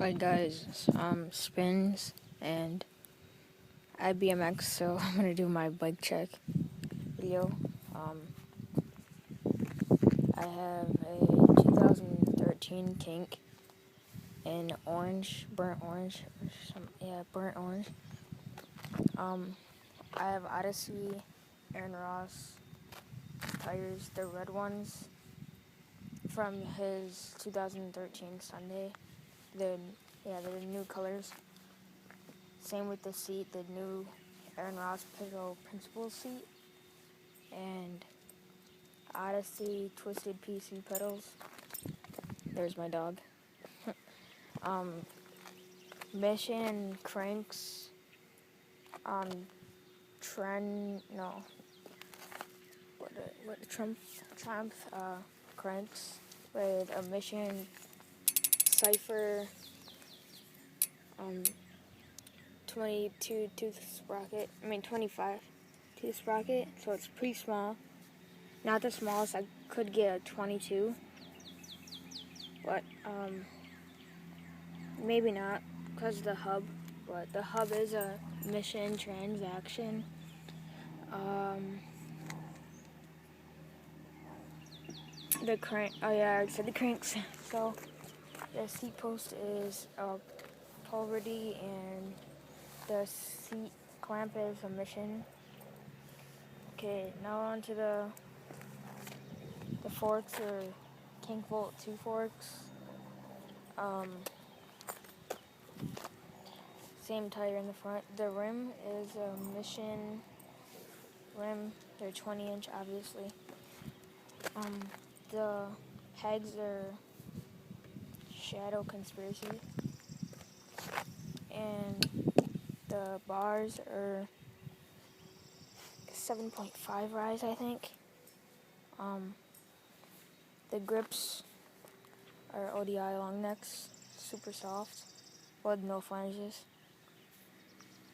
Alright guys, spins and I BMX, so I'm gonna do my bike check video. I have a 2013 Kink in orange, burnt orange, burnt orange. I have Odyssey, Aaron Ross tires, the red ones from his 2013 Sunday. They're new colors. Same with the seat, the new Aaron Ross Pedal Principal seat, and Odyssey Twisted PC pedals. There's my dog. Mission cranks on Triumph cranks with a Mission Cypher 22 tooth sprocket. 25 tooth sprocket, so it's pretty small. Not the smallest. I could get a 22, but maybe not because of the hub. But the hub is a Mission transaction. The crank. Oh yeah, I said the cranks. So the seat post is already, and the seat clamp is a Mission. Okay, now on to the forks, or Kink Volt 2 forks. Same tire in the front. The rim is a Mission rim. They're 20-inch, obviously. The pegs are Shadow Conspiracy, and the bars are 7.5 rise, I think. The grips are ODI long necks, super soft, with no flanges.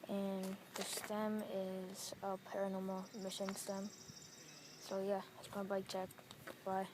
And the stem is a Paranormal Mission stem. So yeah, that's my bike check. Bye.